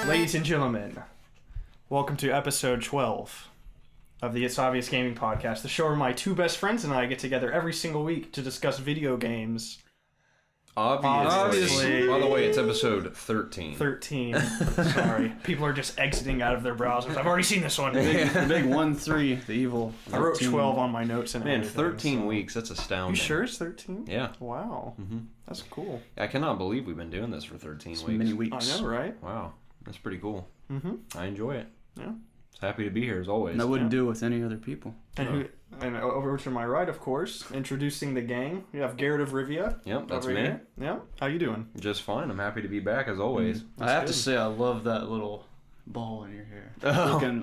Ladies and gentlemen, welcome to episode 12 of the It's Obvious Gaming Podcast, the show where my two best friends and I get together every single week to discuss video games. Obviously. By the way, it's episode 13. 13. Sorry. People are just exiting out of their browsers. I've already seen this one. The big 1-3, the evil. 13. I wrote 12 on my notes. And Man, 13 weeks. That's astounding. You sure it's 13? Yeah. Wow. Mm-hmm. That's cool. I cannot believe we've been doing this for 13 weeks. Many weeks. I know, right? Wow. That's pretty cool. Mm-hmm. I enjoy it. Yeah. Just happy to be here as always. And I wouldn't do it with any other people. And over to my right, of course, introducing the gang, we have Garrett of Rivia. Yep, that's me. Here. Yeah. How you doing? Just fine. I'm happy to be back as always. I have to say, I love that little ball in your hair. Looking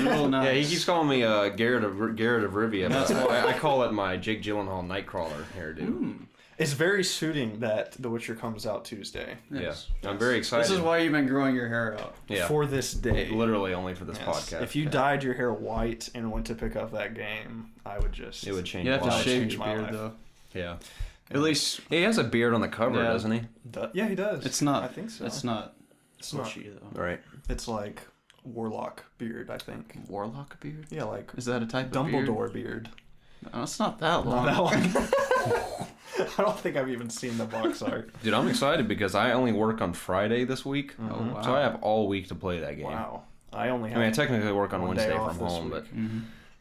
real nice. Yeah, he keeps calling me Garrett of Rivia. That's why I call it my Jake Gyllenhaal Nightcrawler hairdo. It's very suiting that The Witcher comes out Tuesday. Yes. Yeah. I'm very excited. This is why you've been growing your hair out. Yeah. For this day. Literally only for this podcast. If you dyed your hair white and went to pick up that game, I would just... It would change. You have to shave your my beard, life. though. Yeah. At least... He has a beard on the cover, Yeah. doesn't he? Yeah, he does. It's not... I think so. It's not... It's not. Bushy, though. Right. It's like Warlock beard, I think. Warlock beard? Yeah, like... Is that a type of beard? Dumbledore beard. No, it's not that long. Not that long. I don't think I've even seen the box art. Dude, I'm excited because I only work on Friday this week. Mm-hmm. Oh, wow. So I have all week to play that game. Wow. I technically work on one Wednesday day from off this home, week.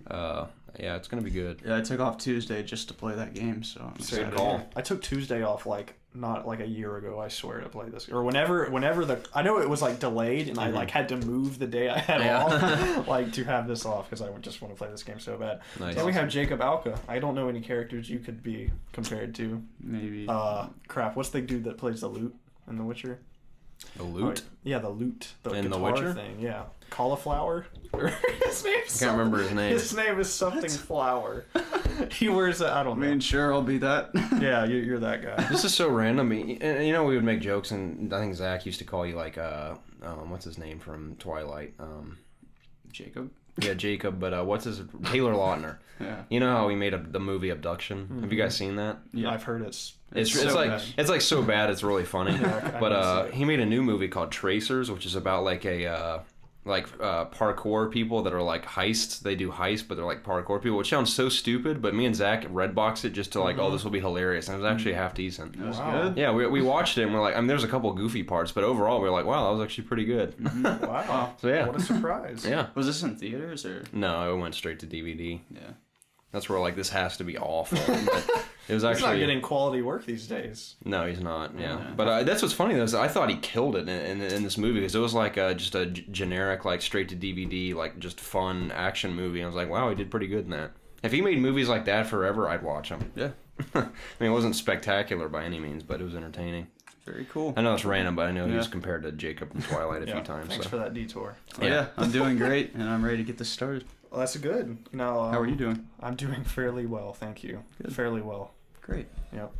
but yeah, it's going to be good. Yeah, I took off Tuesday just to play that game, so I'm excited. call. I took Tuesday off not like a year ago, I swear, to play this. Or whenever I know it was like delayed and I had to move the day I had off like to have this off because I just want to play this game so bad. Nice. Then we have Jacob Alka. I don't know any characters you could be compared to. Maybe. What's the dude that plays the lute in The Witcher? The loot? Yeah, the lute. The in guitar The Witcher? thing, yeah. Cauliflower? His name's I can't remember his name. His name is something Flower. He wears I don't know. I mean, sure, I'll be that. Yeah, you're that guy. This is so random. You know, we would make jokes, and I think Zach used to call you like, what's his name from Twilight? Jacob? Yeah, Jacob, but what's his... Taylor Lautner. Yeah. You know how he made the movie Abduction? Have you guys seen that? Yeah, I've heard it's so like bad. it's like so bad it's really funny. I But he made a new movie called Tracers, which is about like parkour people that are like heists. They do heists, but they're like parkour people, which sounds so stupid. But me and Zach redboxed it just to like, oh, this will be hilarious, and it was actually half decent. It was Wow. good. Yeah, we watched it and we're like, I mean, there's a couple goofy parts, but overall we were like, wow, that was actually pretty good. Wow. So yeah, What a surprise. yeah. Was this in theaters, or...? No, it went straight to DVD. Yeah. That's where like this has to be awful. But it was He's actually not getting quality work these days. No, he's not. Yeah, Yeah. but that's what's funny though. Is I thought he killed it in this movie because it was like just a generic, like straight to DVD, like just fun action movie. I was like, wow, he did pretty good in that. If he made movies like that forever, I'd watch them. Yeah. I mean, it wasn't spectacular by any means, but it was entertaining. Very cool. I know it's random, but I know he Yeah. was compared to Jacob from Twilight a few times. Thanks So. for that detour. Yeah, I'm doing great, and I'm ready to get this started. Well, that's good. Now, How are you doing? I'm doing fairly well, thank you. Good. Fairly well. Great. Yep.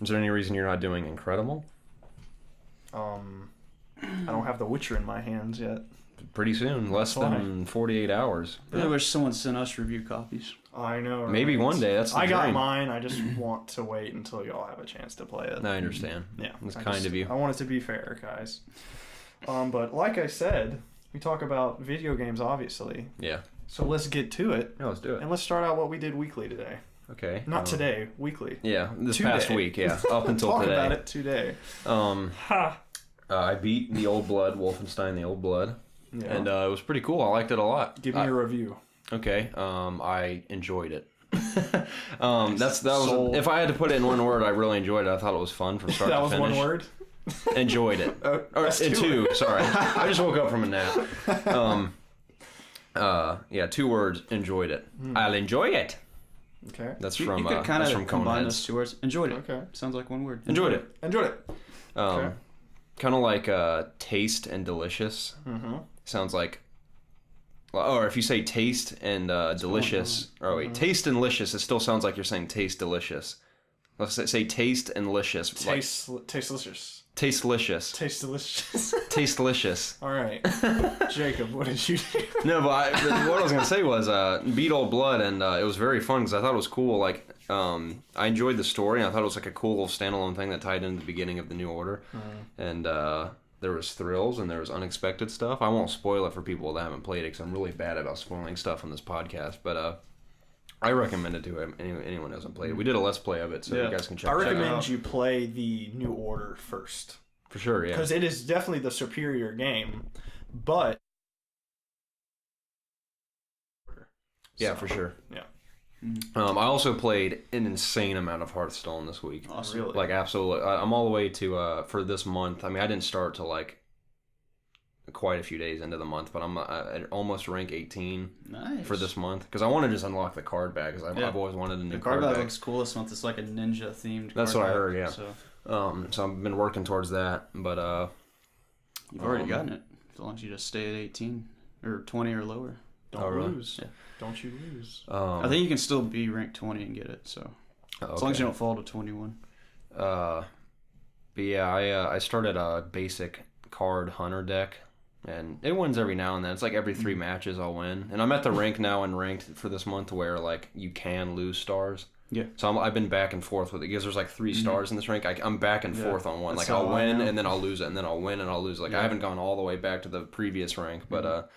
Is there any reason you're not doing incredible? I don't have The Witcher in my hands yet. Pretty soon, less That's than 48 hours. I really wish someone sent us review copies. I know. Right? Maybe one day. That's the I got dream. mine. I just want to wait until y'all have a chance to play it. I understand. Yeah, That's I kind of you. I want it to be fair, guys. But like I said, we talk about video games, obviously. Yeah. So let's get to it, Yeah, let's do it. and let's start out what we did weekly today. Okay. Not today, weekly. Yeah, this Today. past week, yeah, up until Talk today. about it today. Ha! I beat the Old Blood, Wolfenstein: The Old Blood, Yeah. and it was pretty cool. I liked it a lot. Give me a review. Okay. I enjoyed it. That was Sold. if I had to put it in one word, I really enjoyed it. I thought it was fun from start That to was finish. one word. Enjoyed it. Or that's two. Sorry, I just woke up from a nap. Yeah, 2 words. Enjoyed it. I'll enjoy it. Okay. That's You from could kind that's of from combine Coneheads. those 2 words. Enjoyed it. Okay. Sounds like one word. Enjoyed it. Enjoyed it. Okay. Kind of like taste and delicious. Mm-hmm. Sounds like, or if you say taste and delicious, or wait, taste and licious, it still sounds like you're saying taste delicious. Let's say taste and licious. Taste delicious. Tastelicious. Taste delicious. Tastelicious. All right. Jacob, what did you do? No, but what I was gonna say was beat Old Blood, and it was very fun because I thought it was cool. Like, I enjoyed the story, and I thought it was like a cool little standalone thing that tied into the beginning of the New Order, and there was thrills and there was unexpected stuff. I won't spoil it for people that haven't played it because I'm really bad about spoiling stuff on this podcast. But I recommend it to anyone who hasn't played it. We did a Let's Play of it, so you guys can check it out. I recommend you play the New Order first. For sure, yeah. Because it is definitely the superior game, but... Yeah, for sure. Yeah. I also played an insane amount of Hearthstone this week. Awesome. Really? Like, absolutely. I'm all the way to, for this month, I mean, I didn't start till, like, quite a few days into the month, but I'm at almost rank 18 for this month. Because I want to just unlock the card bag, because I've always wanted a new card bag. The card bag looks cool this month. It's like a ninja themed That's what I heard, yeah. So I've been working towards that, but... You've already gotten it, as long as you just stay at 18, or 20 or lower. Don't really? lose. Yeah. Don't you lose. I think you can still be ranked 20 and get it, so as long as you don't fall to 21. But yeah, I started a basic card hunter deck, and it wins every now and then. It's like every 3 matches I'll win, and I'm at the rank now in ranked for this month where like you can lose stars. Yeah. So I've been back and forth with it because there's like 3 stars in this rank. I'm back and forth on one. That's Like I'll how I win am. and then I'll lose it, and then I'll win and I'll lose. Like I haven't gone all the way back to the previous rank, but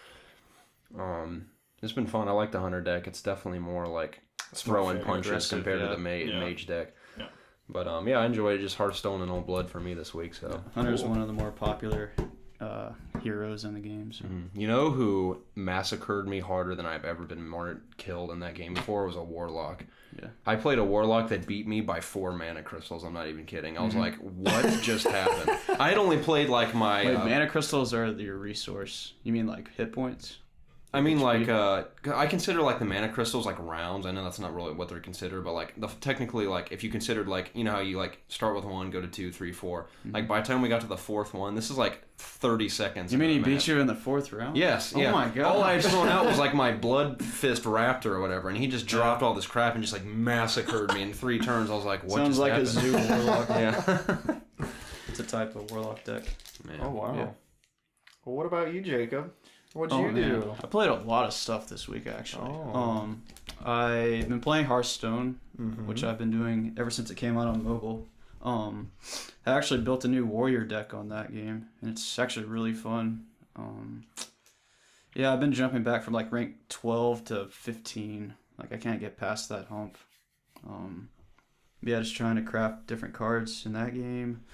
it's been fun. I like the hunter deck. It's definitely more like throwing punches compared to the mage deck. Yeah. But I enjoyed it. Just Hearthstone and Old Blood for me this week. So Hunter's one of the more popular heroes in the game. So. You know who massacred me harder than I've ever been killed in that game before was a Warlock. Yeah. I played a Warlock that beat me by 4 mana crystals. I'm not even kidding. I was like, what just happened? I had only played like my... Wait, mana crystals are your resource. You mean like hit points? I mean, like, I consider, like, the mana crystals, like, rounds. I know that's not really what they're considered, but, like, technically, like, if you considered, like, you know how you, like, start with 1, go to 2, 3, 4. Like, by the time we got to the 4th one, this is, like, 30 seconds. You mean he beat you in the 4th round? Yes, yeah. Oh, my God. All I had thrown out was, like, my Blood Fist Raptor or whatever, and he just dropped all this crap and just, like, massacred me in 3 turns. I was like, what Sounds just like happened? a zoo warlock. Yeah. It's a type of warlock deck. Man. Oh, wow. Yeah. Well, what about you, Jacob? What'd you Man. do? I played a lot of stuff this week, actually. Oh. I've been playing Hearthstone, which I've been doing ever since it came out on mobile. I actually built a new warrior deck on that game, and it's actually really fun. Yeah, I've been jumping back from like rank 12 to 15. Like I can't get past that hump. Yeah, just trying to craft different cards in that game.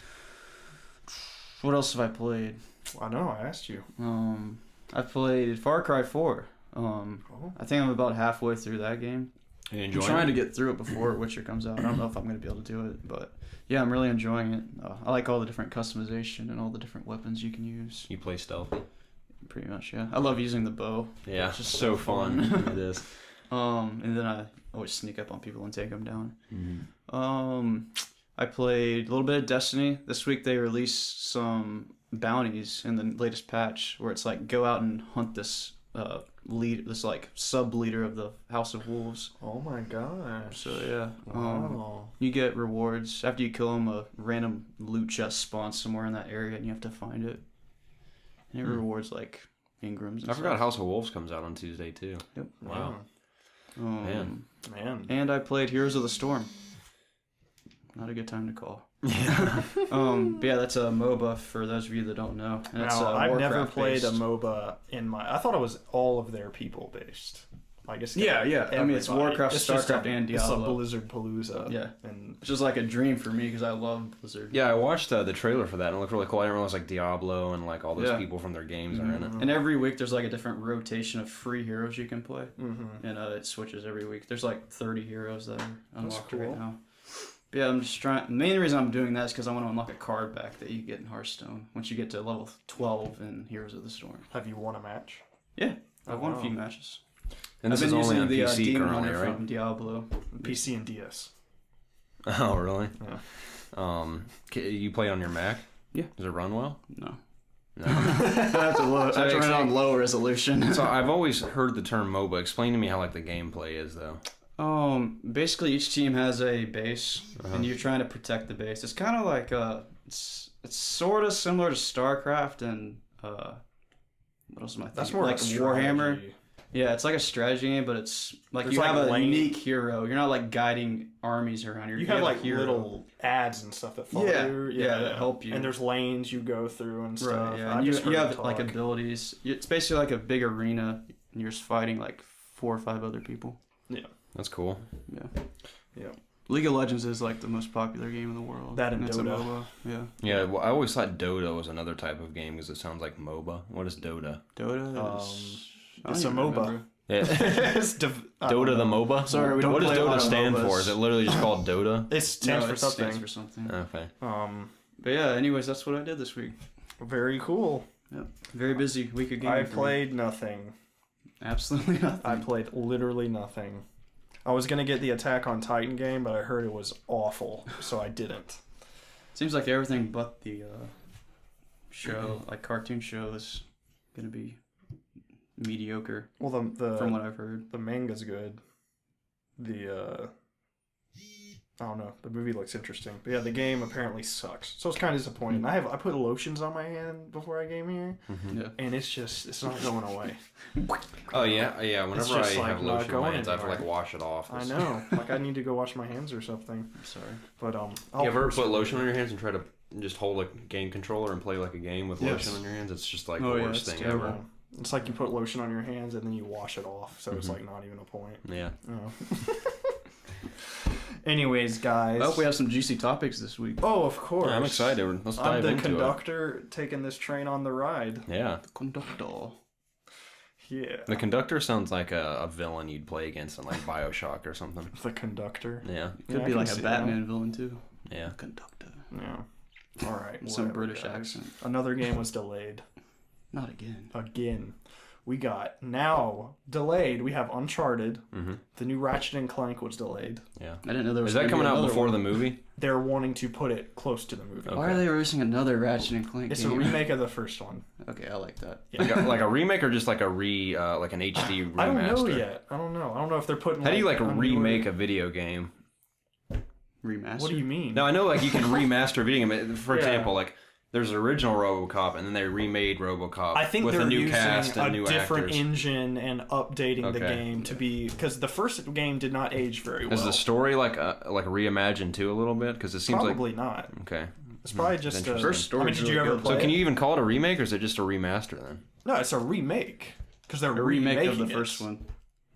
What else have I played? I know, I asked you. I played Far Cry 4. I think I'm about halfway through that game. You I'm enjoying trying it? to get through it before Witcher comes out. I don't know if I'm going to be able to do it, but yeah, I'm really enjoying it. I like all the different customization and all the different weapons you can use. You play stealthy? Pretty much, yeah. I love using the bow. Yeah, It's just so fun. It is. And then I always sneak up on people and take them down. I played a little bit of Destiny. This week they released some bounties in the latest patch where it's like go out and hunt this this like sub leader of the House of Wolves. Oh my gosh. So yeah, Wow. you get rewards after you kill him. A random loot chest spawns somewhere in that area, and you have to find it. And it rewards like Ingrams. And I forgot stuff. House of Wolves comes out on Tuesday too. Yep. Wow. Man. And I played Heroes of the Storm. Not a good time to call. But yeah, that's a MOBA for those of you that don't know. And it's, now, I've never Warcraft played based. a MOBA in my... I thought it was all of their people based. I guess. Yeah. I mean, it's everybody. Warcraft, It's just StarCraft, and It's a Diablo. Blizzard Palooza. Yeah. And It's just like a dream for me because I love Blizzard. Yeah, I watched the trailer for that and it looked really cool. I didn't realize like Diablo and like all those Yeah. people from their games are in it. And every week there's like a different rotation of free heroes you can play. And it switches every week. There's like 30 heroes that are unlocked cool. right now. But yeah, I'm just trying. The main reason I'm doing that is because I want to unlock a card back that you get in Hearthstone once you get to level 12 in Heroes of the Storm. have you won a match? Yeah, I've won a wow. few matches. And this I've is been only using on the PC Demon currently, Hunter right? from Diablo. PC and DS. Oh, really? Yeah. You play on your Mac? Yeah. Does it run well? No. No. I have to run it on low resolution. So I've always heard the term MOBA. Explain to me how like the gameplay is though. Basically each team has a base, and you're trying to protect the base. It's kind of like it's sort of similar to StarCraft and what else am I thinking? That's more like of a Warhammer. strategy. Yeah, it's like a strategy game, but it's like There's you like have a lane- unique hero. You're not like guiding armies around. You have a like hero. little ads and stuff that follow Yeah, you. yeah, that help you. And there's lanes you go through and stuff. Right, yeah. I And you just heard have talk. like abilities. It's basically like a big arena, and you're just fighting like 4 or 5 other people. That's cool. Yeah. League of Legends is like the most popular game in the world. That and it's a Dota. MOBA. Yeah. Yeah, well, I always thought Dota was another type of game because it sounds like MOBA. What is Dota? Dota is... I don't it's a even MOBA. remember. Yeah. It's I don't Dota the know. MOBA? Sorry, we don't What does play a lot Dota of stand MOBAs. for? Is it literally just called Dota? It stands No, for it something. stands for something. Okay. But yeah, anyways, that's what I did this week. Very cool. Yep. Very busy week of gaming. I for me. played nothing. Absolutely nothing. I played literally nothing. I was gonna get the Attack on Titan game, but I heard it was awful, so I didn't. Seems like everything but the show, like cartoon show, is gonna be mediocre. Well, the from what I've heard. the manga's good. The I don't know. The movie looks interesting, but yeah, the game apparently sucks. So it's kind of disappointing. I put lotions on my hand before I came here, Yeah. and it's not going away. Oh, yeah. Yeah, whenever I just, like, have not lotion on my going hands, I have to, like, anywhere. wash it off. I know. Like I need to go wash my hands or something. I'm sorry. But You ever put lotion on your hands and try to just hold a game controller and play like a game with Yes. lotion on your hands? It's just like Oh, the yeah, worst it's thing terrible. ever. It's like you put lotion on your hands and then you wash it off, so it's like not even a point. Yeah. Oh. Anyways, guys. I hope we have some juicy topics this week. Oh, of course. Yeah, I'm excited. Let's I'm dive the into conductor taking this train on the ride. it. Yeah. The conductor. Yeah. The conductor sounds like a villain you'd play against in like BioShock or something. The conductor. Yeah. Could I be can like a see Batman villain too. Yeah. Conductor. Yeah. All right. Some whatever, British guys. accent. Another game was delayed. Not again. Again. We got now delayed. We have Uncharted. Mm-hmm. The new Ratchet and Clank was delayed. Yeah. I didn't know there was. Is that gonna be coming out another before one. the movie? They're wanting to put it close to the movie. Okay. Why are they releasing another Ratchet and Clank It's game? a remake of the first one. Okay, I like that. Yeah. Like a remake or just like a like an HD remaster? I don't know yet. I don't know if they're putting. How do you like a newer- remake a video game? Remaster. What do you mean? No, I know like you can remaster a video game. For Yeah. example, like there's an original RoboCop and then they remade RoboCop I think with they're a new using cast and a new different actors. engine and updating the Okay. game to be because the first game did not age very well. Is the story like reimagined too a little bit? Because it seems Probably not. like okay. It's probably just a interesting. First story's I mean, did you really ever good. play? So can it? you even call it a remake or is it just a remaster then? No, it's a remake because they're A remake of the remaking first it. one.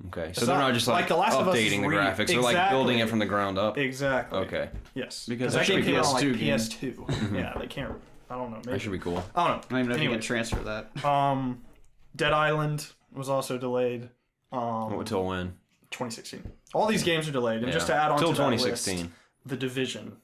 Okay, so It's they're not- not just like, like The Last of Us is updating the graphics; they're like building it from the ground up. Exactly. Okay, Yes. Because that that should game be came out on like PS2 game. PS2. Yeah, they can't. I don't know. Maybe. that should be cool. I don't know. I don't even know if you Anyway. can transfer that. Dead Island was also delayed. Until when? 2016. All these games are delayed, and just to Yeah. add on Till to that 2016. list, The Division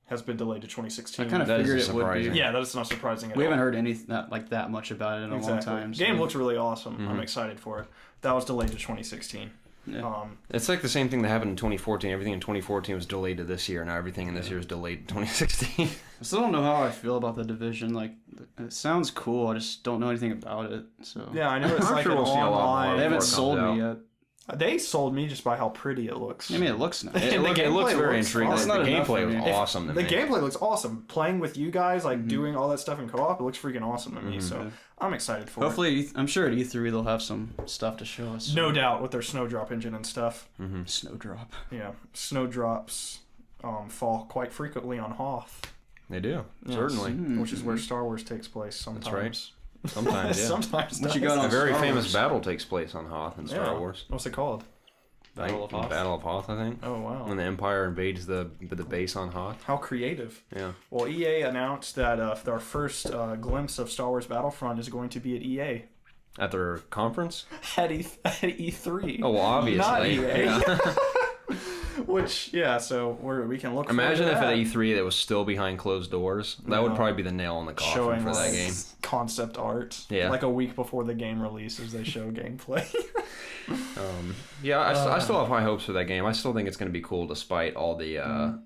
has been delayed to 2016. I kind of That figured is it would be. surprising. Yeah, that's not surprising at We all. haven't heard anything that much about it in a long time. Game so- looks really awesome. Mm-hmm. I'm excited for it. That was delayed to 2016. Yeah. It's like the same thing that happened in 2014. Everything in 2014 was delayed to this year. Now everything in this year is delayed to 2016. I still don't know how I feel about the Division. Like, it sounds cool. I just don't know anything about it. So Yeah, I know it's I'm like sure an we'll see a lot more. online. they before haven't it comes sold out. me yet. They sold me just by how pretty it looks. I mean, it looks nice. It, The look, it looks gameplay very looks intriguing. awesome. The Not enough gameplay for was me. awesome to The me. gameplay looks awesome. Playing with you guys, like doing all that stuff in co-op, it looks freaking awesome to me. So Yeah. I'm excited for it. Hopefully, I'm sure at E3 they'll have some stuff to show us. No doubt with their snowdrop engine and stuff. Snowdrop. Yeah, snowdrops fall quite frequently on Hoth, They do, Yes. certainly. which is where Star Wars takes place sometimes. That's right. Sometimes, yeah. Sometimes. What you does. got on A very Star famous Wars? battle takes place on Hoth in Star Yeah. Wars. What's it called? Battle of Hoth. Battle of Hoth, I think. Oh wow. When the Empire invades the base on Hoth. How creative. Yeah. Well, EA announced that our first glimpse of Star Wars Battlefront is going to be at EA. At their conference? At E3. Oh, well, obviously. Not EA. Yeah. Which, yeah, so we can look forward Imagine to if that. at E3 that was still behind closed doors. That would Yeah. probably be the nail in the coffin showing for that like, game. concept art. Yeah. Like a week before the game releases, they show gameplay. Yeah, I still have high hopes for that game. I still think it's going to be cool despite all the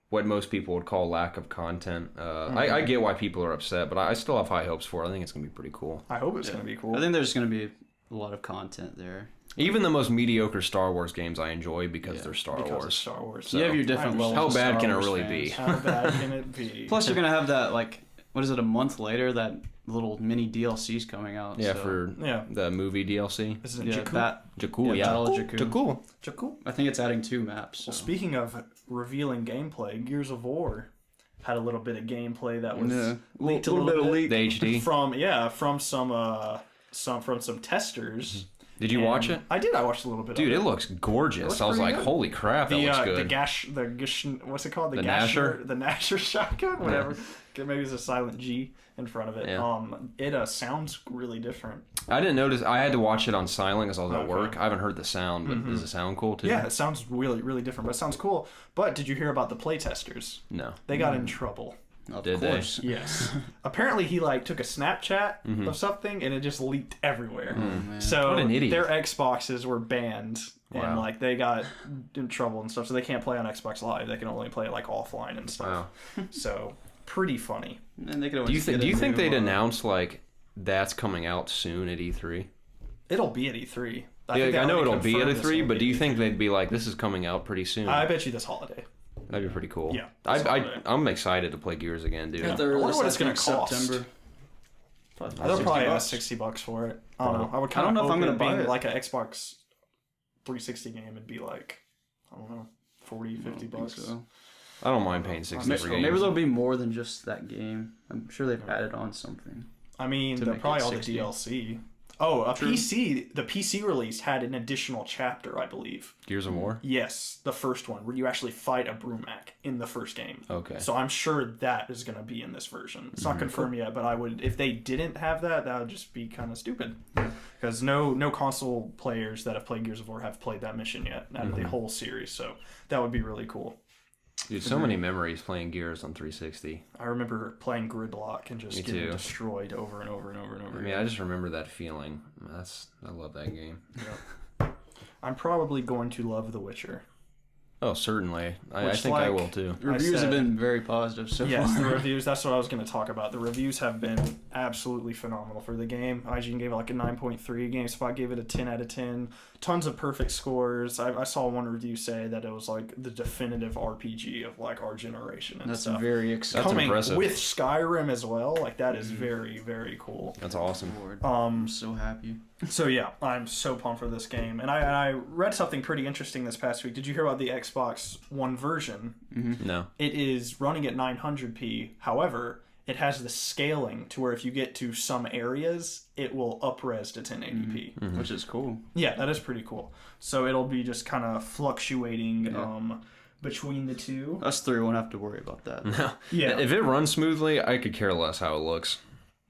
what most people would call lack of content. I get why people are upset, but I still have high hopes for it. I think it's going to be pretty cool. I hope it's going to be cool. I think there's going to be a lot of content there. Even the most mediocre Star Wars games I enjoy because they're Star because Wars. It's Star Wars. So, you have your different I levels. how of bad Star can it Wars really fans. be? How bad can it be? Plus, you're gonna have that like, what is it? A month later, that little mini DLCs coming out. Yeah, so. for the movie DLC. Isn't it Yeah, Jakku? Jakku, yeah. Battle of Jakku. Jakku. Jakku? I think it's adding 2 maps. So. Well, speaking of revealing gameplay, Gears of War had a little bit of gameplay that was leaked a little bit. The HD. From some testers. Did you watch it? I did. I watched a little bit. Dude, of it looks gorgeous. I was pretty like, good. holy crap, that looks good. What's it called? The Nasher? The Nasher shotgun, whatever. Maybe it's a silent G in front of it. Yeah. It sounds really different. I didn't notice. I had to watch it on silent because I was at work. I haven't heard the sound, but does it sound cool too? Yeah, it sounds really, really different, but it sounds cool. But did you hear about the playtesters? No. They got in trouble. Of Did course. Yes. Apparently, he took a Snapchat of something, and it just leaked everywhere. So What an idiot. their Xboxes were banned, Wow. and they got in trouble and stuff. So they can't play on Xbox Live. They can only play offline and stuff. Wow. So pretty funny. And they could Do you think they'd announce? announce that's coming out soon at E3? It'll be at E3. I know it'll be at E3, but do you think they'd be like, this is coming out pretty soon? I bet you this holiday. That'd be pretty cool. Yeah, I'm excited to play Gears again, dude. Yeah, I wonder what it's going to cost. September. They'll probably ask $60 for it. I don't know. I would kind of know if I'm going gonna to buy it. like an Xbox 360 game. It'd be like, I don't know, $40-$50. So. I don't mind paying $60 for games. Maybe there'll be more than just that game. I'm sure they've added on something. I mean, To they're make probably it all 60. the DLC. Oh, PC. The PC release had an additional chapter, I believe. Gears of War? Yes, the first one where you actually fight a Brumac in the first game. Okay. So I'm sure that is going to be in this version. It's not confirmed yet, but I would, if they didn't have that, that would just be kind of stupid. Because no console players that have played Gears of War have played that mission yet out of the whole series. So that would be really cool. Dude, so many memories playing Gears on 360. I remember playing Gridlock and just Me getting too. destroyed over and over and over and over. I mean, I just remember that feeling. I love that game. I'm probably going to love The Witcher. Oh, certainly. I Which, think I will too. Reviews said- have been very positive so Yes, far. the reviews. That's what I was going to talk about. The reviews have been absolutely phenomenal for the game. IGN gave it a 9.3. GameSpot gave it a 10 out of 10. Tons of perfect scores. I saw one review say that it was the definitive RPG of our generation and That's stuff. very exciting. That's Coming impressive. with Skyrim as well. That is very, very cool. That's awesome. I'm so happy. So yeah, I'm so pumped for this game. And I read something pretty interesting this past week. Did you hear about the Xbox One version? No. It is running at 900p. However, it has the scaling to where if you get to some areas, it will up-res to 1080p. Which is cool. Yeah, that is pretty cool. So it'll be just kind of fluctuating between the two. Us three won't have to worry about that. No. Yeah. If it runs smoothly, I could care less how it looks.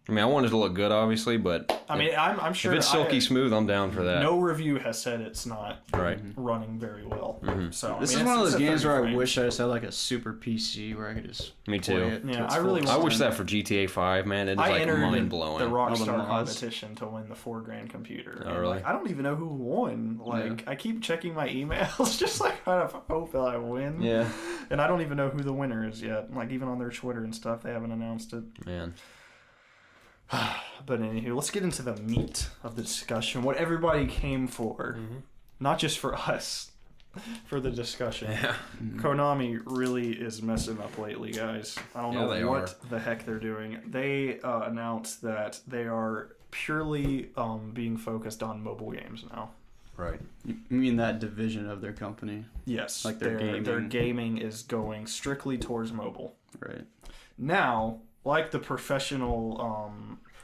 I mean, I want it to look good, obviously, but I mean, I'm sure if it's silky smooth, I'm down for that. no review has said it's not Right. running very well. So This I mean, is one of it's those a games 30 where I frames. wish I just had a super PC where I could just Me too. play it. Yeah, to its I really fullest I want wish extent. that for GTA 5, man. It is I entered mind the blowing. Rockstar mods. competition to win the $4,000 computer. Oh, And, really? I don't even know who won. I keep checking my emails, just kind of hope that I win. Yeah. And I don't even know who the winner is yet. Even on their Twitter and stuff, they haven't announced it. Man. But anywho, let's get into the meat of the discussion. What everybody came for, not just for us, for the discussion. Yeah. Konami really is messing up lately, guys. I don't Yeah, they know what the heck they're doing. They announced that they are purely being focused on mobile games now. Right. You mean that division of their company? Yes, Like their their gaming. gaming is going strictly towards mobile. Right. Now, like the professional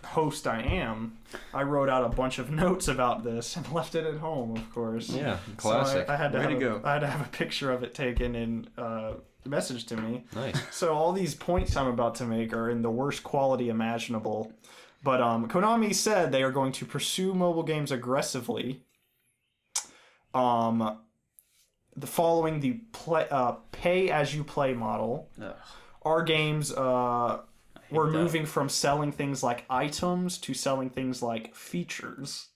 host I am, I wrote out a bunch of notes about this and left it at home, of course. Yeah. So Classic. I had to Way to have go. I had to have a picture of it taken and messaged to me. Nice. So all these points I'm about to make are in the worst quality imaginable. But Konami said they are going to pursue mobile games aggressively. Following the pay as you play model. Ugh. Our games we're moving from selling things like items to selling things like features.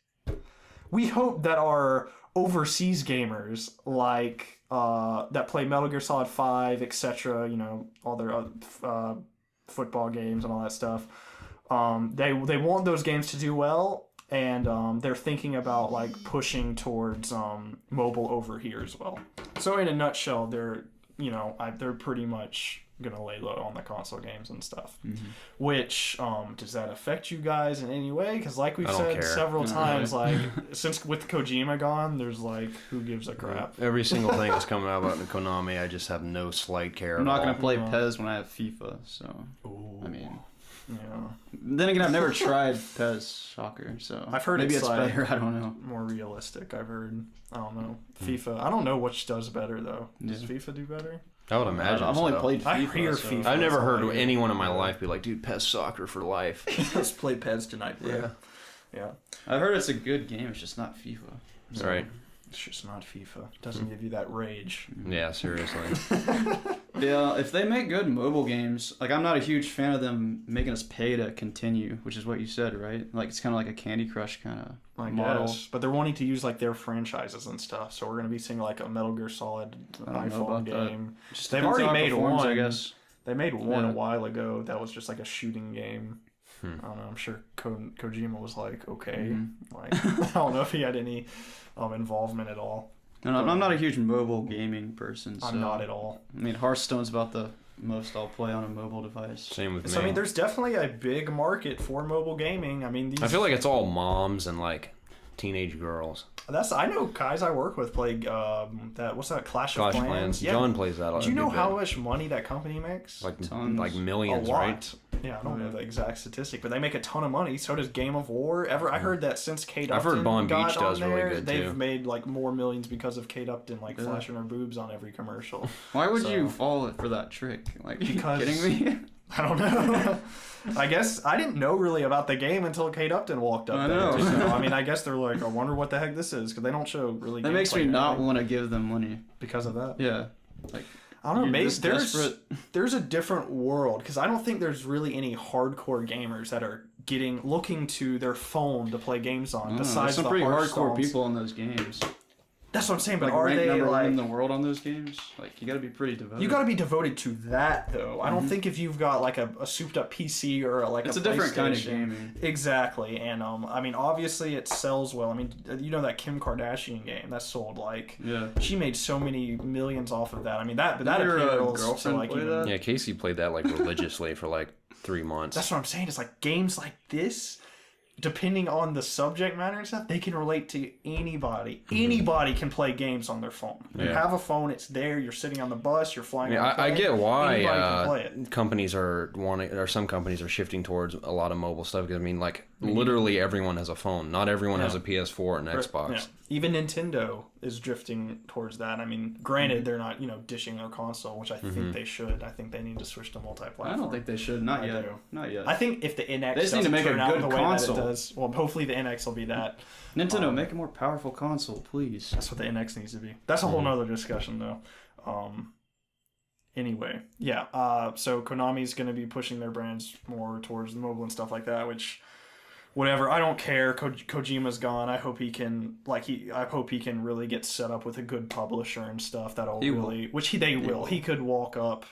We hope that our overseas gamers that play Metal Gear Solid 5, etc., all their football games and all that stuff, they want those games to do well, and they're thinking about pushing towards mobile over here as well. So in a nutshell, they're pretty much gonna lay low on the console games and stuff. Which does that affect you guys in any way? Because like we've said several times, like since with Kojima gone, there's like who gives a crap. Every single thing that's coming out about Konami, I just have no slight care. I'm not gonna play PES when I have FIFA, so I mean. Yeah. Then again, I've never tried PES soccer, so I've heard maybe it's like better. I don't know. More realistic. I've heard. I don't know. FIFA. I don't know which does better though. Does FIFA do better? I would imagine. I've only played FIFA. I hear FIFA. I've never heard anyone in my life be like, "Dude, PES soccer for life." Let's play PES tonight, bro. Yeah. I've heard it's a good game. It's just not FIFA. So. Right. It's just not FIFA. It doesn't give you that rage. Yeah, seriously. Yeah, if they make good mobile games, like I'm not a huge fan of them making us pay to continue, which is what you said, right? Like it's kind of like a Candy Crush kind of model. Guess. But they're wanting to use like their franchises and stuff, so we're gonna be seeing like a Metal Gear Solid iPhone game. They've already made one. I guess they made one a while ago. That was just like a shooting game. I don't know. I'm sure Kojima was like, okay, like I don't know if he had any involvement at all. And I'm not a huge mobile gaming person. So, I'm not at all. I mean, Hearthstone's about the most I'll play on a mobile device. Same with me. So I mean, there's definitely a big market for mobile gaming. I mean, I feel like it's all moms and like teenage girls. I know guys I work with play what's that Clash of Clans? Yeah. John plays that. Do you know how much money that company makes? Like tons. Like millions, a lot. right? Yeah, I don't know the exact statistic, but they make a ton of money. So does Game of War. I heard that since Kate Upton I've heard Bond Beach does there, really good they've too. made like more millions because of Kate Upton like flashing her boobs on every commercial. Why would you fall for that trick? Like, because, are you kidding me? I don't know. I guess I didn't know really about the game until Kate Upton walked up there. So, I mean, I guess they're like, I wonder what the heck this is, because they don't show really. That makes me not want to give them money because of that. Yeah, like I don't know. Maybe there's a different world, because I don't think there's really any hardcore gamers that are looking to their phone to play games on. Besides some pretty hardcore people in those games. That's what I'm saying, but like, are they number like one in the world on those games? Like, you got to be pretty devoted. You got to be devoted to that, though. I don't think if you've got like a souped-up PC or like it's a different kind of gaming. Exactly, and I mean, obviously it sells well. I mean, you know that Kim Kardashian game that sold like she made so many millions off of that. I mean that appeals to like even, yeah, Casey played that like religiously for like 3 months. That's what I'm saying. It's like games like this, depending on the subject matter and stuff, they can relate to anybody. Anybody can play games on their phone. You have a phone, it's there, you're sitting on the bus, you're flying on a plane. I get why some companies are shifting towards a lot of mobile stuff, because I mean, like, literally everyone has a phone. Not everyone has a PS4 and Xbox. Yeah. Even Nintendo is drifting towards that. I mean, granted, they're not, dishing their console, which I think they should. I think they need to switch to multi-platform. I don't think they should. Not yet. Not yet. I think if the NX they just need to make a good console. Well, hopefully the NX will be that. Nintendo, make a more powerful console, please. That's what the NX needs to be. That's a whole nother discussion, though. Anyway, so Konami's going to be pushing their brands more towards the mobile and stuff like that, which... Whatever, I don't care. Kojima's gone. I hope he can really get set up with a good publisher and stuff. They will. He could walk up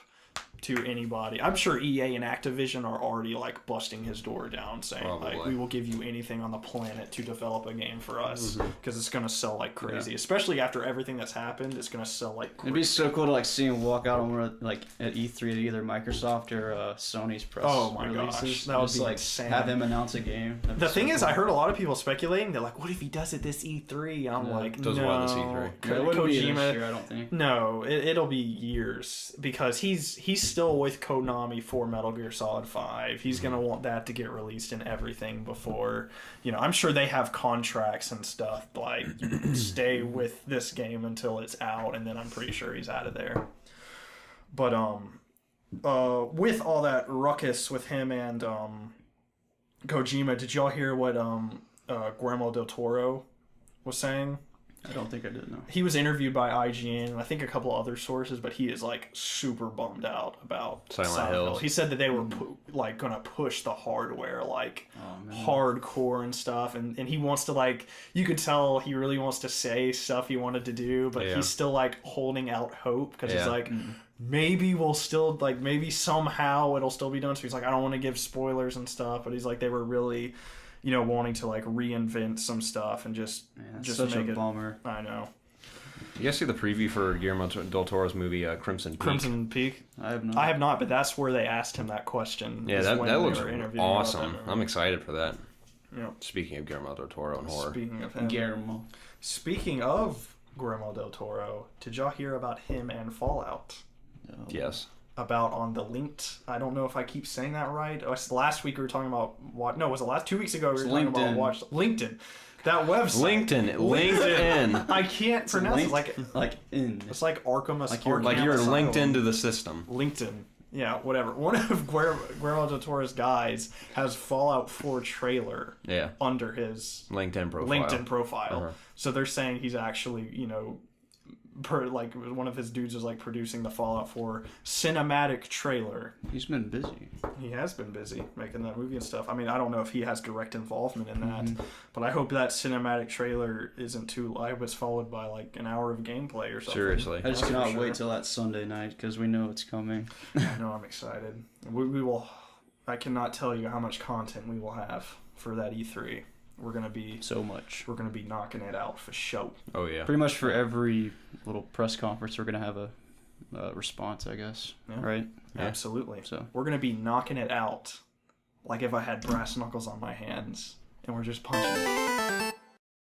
to anybody. I'm sure EA and Activision are already like busting his door down, saying like, we will give you anything on the planet to develop a game for us, because it's gonna sell like crazy. Especially after everything that's happened, it's gonna sell like crazy. It'd be so cool to like see him walk out on like at E3 at either Microsoft or Sony's press. Oh my releases. gosh, that would be like insane. Have him announce a game. The thing is, I heard a lot of people speculating. They're like, "What if he does it this E3?" And I'm like, "No, this E3. It wouldn't be this year, I don't think. No, it'll be years, because he's still with Konami for Metal Gear Solid 5. He's gonna want that to get released and everything before, I'm sure they have contracts and stuff like stay with this game until it's out, and then I'm pretty sure he's out of there. But with all that ruckus with him and Kojima, did y'all hear what Guillermo del Toro was saying? I don't think I did, no. He was interviewed by IGN and I think a couple other sources, but he is like super bummed out about Silent Hill. He said that they were like gonna push the hardware like hardcore and stuff, and he wants to like, you could tell he really wants to say stuff he wanted to do, but he's still like holding out hope, because he's like, maybe we'll still like, maybe somehow it'll still be done. So he's like, I don't want to give spoilers and stuff, but he's like, they were really wanting to like reinvent some stuff and just such make a it. bummer. I know. You guys see the preview for Guillermo del Toro's movie Crimson Peak? Crimson Peak. I have not. I have not, but that's where they asked him that question. Yeah, is that when they looks were interviewing awesome. about that I'm movie. excited for that. Yeah. Speaking of Guillermo del Toro and horror. Speaking of him. Guillermo. Speaking of Guillermo del Toro, did y'all hear about him and Fallout? No. Yes. About on the linked, I don't know if I keep saying that right. Last week we were talking about what? No, was it last 2 weeks ago? We were talking about LinkedIn. That website. LinkedIn. I can't pronounce it. Like in. It's like Arkham. Like you're linked into the system. LinkedIn. Yeah, whatever. One of Guillermo del Toro's guys has Fallout 4 trailer under his LinkedIn profile. Uh-huh. So they're saying he's actually, one of his dudes is like producing the Fallout 4 cinematic trailer. He's been busy. He has been busy making that movie and stuff. I mean, I don't know if he has direct involvement in that, but I hope that cinematic trailer isn't too live. It's followed by like an hour of gameplay or something. Seriously. I just cannot wait till that Sunday night because we know it's coming. I know, I'm excited. We will. I cannot tell you how much content we will have for that E3. We're gonna be so much. We're gonna be knocking it out for show. Oh yeah. Pretty much for every little press conference, we're gonna have a response, I guess. Yeah. Right? Yeah. Absolutely. So we're gonna be knocking it out, like if I had brass knuckles on my hands, and we're just punching it.